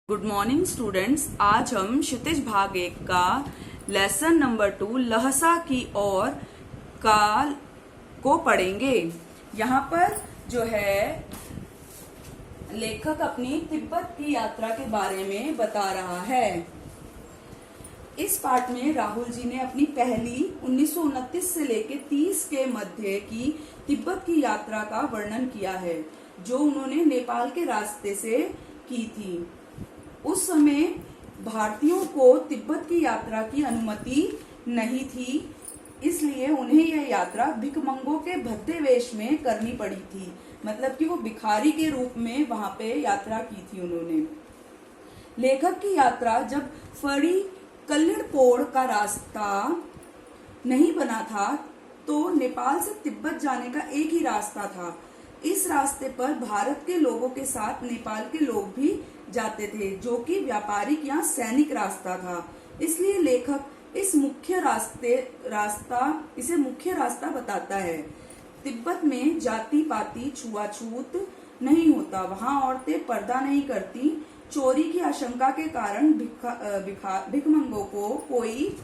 Good morning students. आज हम क्षितिज भाग 1 का लेसन नंबर 2 लहसा की ओर काल को पढ़ेंगे। यहाँ पर जो है लेखक अपनी तिब्बत की यात्रा के बारे में बता रहा है। इस पाठ में राहुल जी ने अपनी पहली 1929 से लेकर 30 के मध्य की तिब्बत की यात्रा का वर्णन किया है, जो उन्होंने नेपाल के रास्ते से की थी। उस समय भारतीयों को तिब्बत की यात्रा की अनुमति नहीं थी, इसलिए उन्हें यह यात्रा भिखमंगों के भद्दे वेश में करनी पड़ी थी। मतलब कि वो भिखारी के रूप में वहां पे यात्रा की थी उन्होंने। लेखक की यात्रा जब फड़ी कल्लड़पोड़ का रास्ता नहीं बना था, तो नेपाल से तिब्बत जाने का एक ही रास्ता था। इस रास्ते पर भारत के लोगों के साथ नेपाल के लोग भी जाते थे, जो कि व्यापारिक या सैनिक रास्ता था। इसलिए लेखक इसे मुख्य रास्ता बताता है। तिब्बत में जाति पाति छुआछूत नहीं होता, वहां औरतें पर्दा नहीं करती। चोरी की आशंका के कारण भिखमंगों को कोई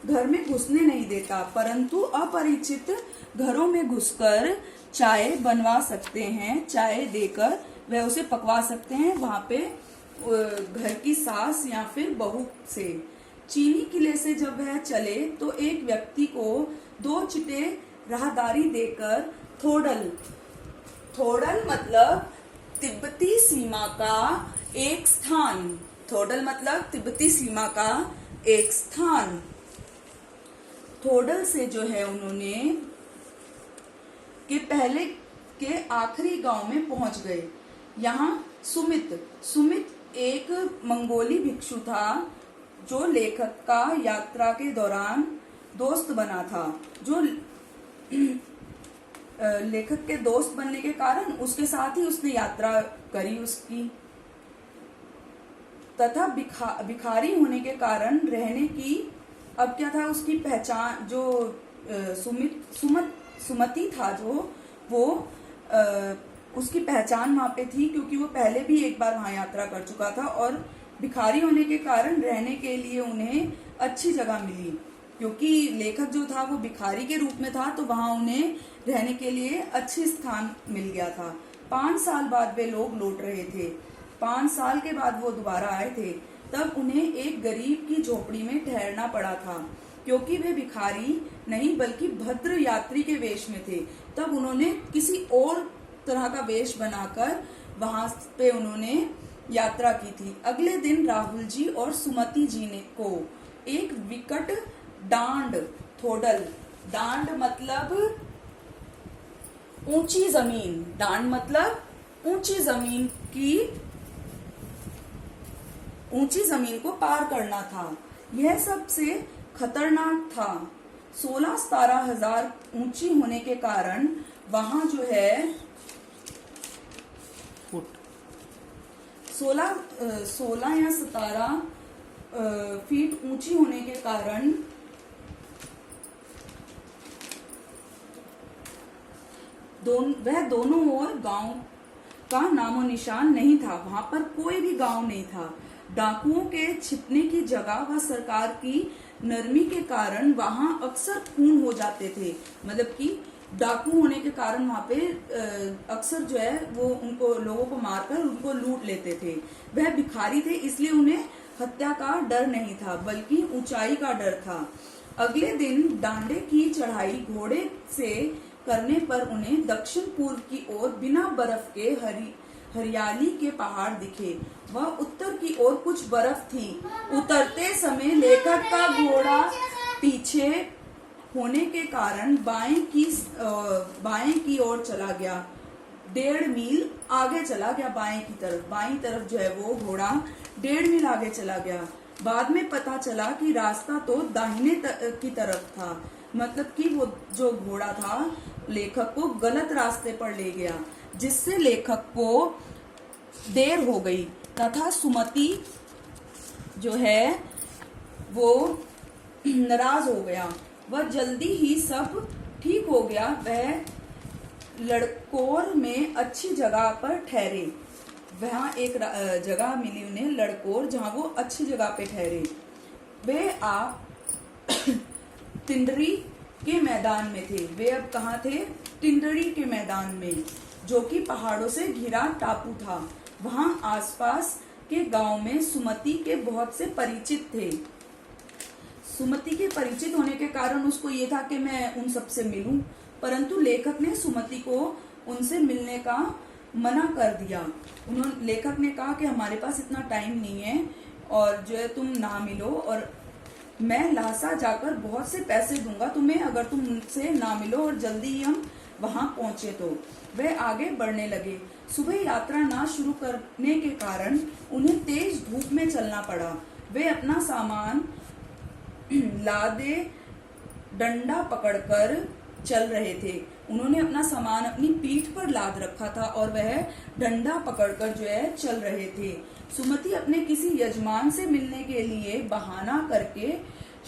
घर में घुसने नहीं देता, परंतु अपरिचित घरों में घुसकर चाय बनवा सकते हैं। चाय देकर वह उसे पकवा सकते हैं वहां पे घर की सास या फिर बहू से। चीनी किले से जब वह चले तो एक व्यक्ति को 2 चिटे राहदारी देकर थोडल मतलब तिब्बती सीमा का एक स्थान। थोडल मतलब तिब्बती सीमा का एक स्थान। थोडल से जो है उन्होंने के पहले के आखिरी गांव में पहुंच गए। यहाँ सुमित एक मंगोली भिक्षु था, जो लेखक का यात्रा के दौरान दोस्त बना था। जो लेखक के दोस्त बनने के कारण उसके साथ ही उसने यात्रा करी उसकी, तथा भिखारी होने के कारण रहने की अब क्या था उसकी पहचान। जो सुमति था, जो वो उसकी पहचान वहां पे थी, क्योंकि वो पहले भी एक बार वहां यात्रा कर चुका था और भिखारी होने के कारण रहने के लिए उन्हें अच्छी जगह मिली। क्योंकि लेखक जो था वो भिखारी के रूप में था, तो वहां उन्हें रहने के लिए अच्छी स्थान मिल गया था। 5 साल बाद वे लोग लौट रहे थे। 5 साल के बाद वो दोबारा आए थे। तब उन्हें एक गरीब की झोपड़ी में ठहरना पड़ा था, क्योंकि वे भिखारी नहीं बल्कि भद्र यात्री के वेश में थे। तब उन्होंने किसी और तरह का वेश बनाकर वहां पे उन्होंने यात्रा की थी। अगले दिन राहुल जी और सुमति जी ने को एक विकट डांड मतलब ऊंची जमीन, डांड मतलब ऊंची जमीन को पार करना था। यह सबसे खतरनाक था। 16-17 हजार ऊंची होने के कारण वहां जो है 16 या 17 फीट ऊंची होने के कारण वह दोनों ओर गांव का नामो निशान नहीं था। वहां पर कोई भी गांव नहीं था। डाकुओं के छिपने की जगह व सरकार की नरमी के कारण वहां अक्सर खून हो जाते थे। मतलब कि डाकू होने के कारण वहां पे अक्सर जो है वो उनको लोगों को मारकर उनको लूट लेते थे। वह भिखारी थे, इसलिए उन्हें हत्या का डर नहीं था, बल्कि ऊंचाई का डर था। अगले दिन डांडे की चढ़ाई घोड़े से करने पर उन्हें दक्षिण पूर्व की ओर बिना बर्फ के हरियाली के पहाड़ दिखे। वह उत्तर की ओर कुछ बर्फ थी। उतरते समय लेखक का घोड़ा पीछे होने के कारण बाएं की ओर चला गया। 1.5 मील आगे चला गया बाएं तरफ जो है वो घोड़ा 1.5 मील आगे चला गया। बाद में पता चला कि रास्ता तो दाहिने की तरफ था। मतलब कि वो जो घोड़ा था लेखक को गलत रास्ते पर ले गया, जिससे लेखक को देर हो गई तथा सुमति जो है वो नाराज हो गया। वह जल्दी ही सब ठीक हो गया। वह लड़कोर में अच्छी जगह पर ठहरे। वहां एक जगह मिली उन्हें लड़कोर, जहां वो अच्छी जगह पे ठहरे। वे आप तिंडरी के मैदान में थे। वे अब कहाँ थे? तिंडरी के मैदान में, जो कि पहाड़ों से घिरा टापू था। वहां आसपास के गांव में सुमति के बहुत से परिचित थे। सुमति के परिचित होने के कारण उसको ये था कि मैं उन सबसे मिलूं, परंतु लेखक ने सुमति को उनसे मिलने का मना कर दिया। लेखक ने कहा कि हमारे पास इतना टाइम नहीं है और जो है तुम ना मिलो, और मैं लहासा जाकर बहुत से पैसे दूंगा तुम्हें अगर तुम उनसे ना मिलो और जल्दी ही हम वहां पहुंचे तो। वे आगे बढ़ने लगे। सुबह यात्रा ना शुरू करने के कारण उन्हें तेज धूप में चलना पड़ा। वे अपना सामान लादे डंडा पकड़कर चल रहे थे। उन्होंने अपना सामान अपनी पीठ पर लाद रखा था और वह डंडा पकड़कर जो है चल रहे थे। सुमति अपने किसी यजमान से मिलने के लिए बहाना करके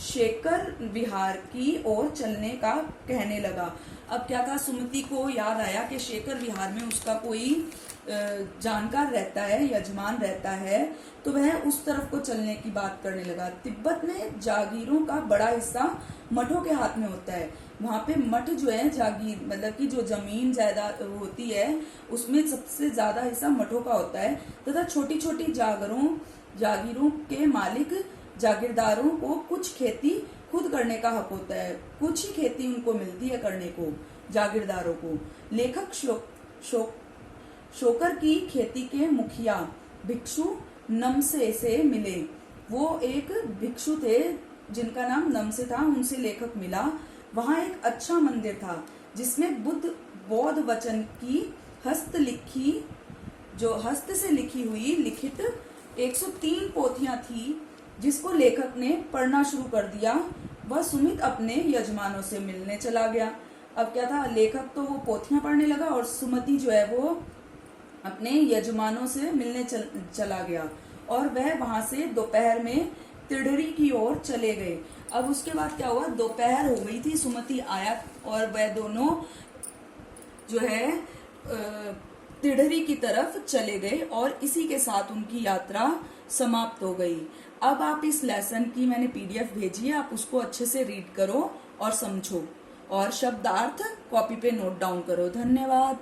शेखर विहार की ओर चलने का कहने लगा। अब क्या था, सुमति को याद आया कि शेखर विहार में उसका कोई जानकार रहता है, यजमान रहता है, तो वह उस तरफ को चलने की बात करने लगा। तिब्बत में जागीरों का बड़ा हिस्सा मठों के हाथ में होता है। वहां पे मठ जो है जागीर, मतलब कि जो जमीन जायदाद होती है उसमें सबसे ज्यादा हिस्सा मठों का होता है, तथा छोटी छोटी जागीरों के मालिक जागीरदारों को कुछ खेती खुद करने का हक होता है। कुछ ही खेती उनको मिलती है करने को, जागीरदारों को। लेखक शोकर की खेती के मुखिया भिक्षु नमसे से मिले। वो एक भिक्षु थे जिनका नाम नमसे था, उनसे लेखक मिला। वहां एक अच्छा मंदिर था जिसमें बौद्ध वचन की हस्त से लिखी हुई लिखित 103 पोथियां थी, जिसको लेखक ने पढ़ना शुरू कर दिया। वह सुमित अपने यजमानों से मिलने चला गया। अब क्या था, लेखक तो वो पोथियां पढ़ने लगा और सुमति जो है वो अपने यजमानों से मिलने चला गया, और वह वहां से दोपहर में तिड़री की ओर चले गए। अब उसके बाद क्या हुआ, दोपहर हो गई थी, सुमति आया और वह दोनों जो है तिड़री की तरफ चले गए, और इसी के साथ उनकी यात्रा समाप्त हो गई। अब आप इस लेसन की मैंने पीडीएफ भेजी है, आप उसको अच्छे से रीड करो और समझो, और शब्दार्थ कॉपी पे नोट डाउन करो। धन्यवाद।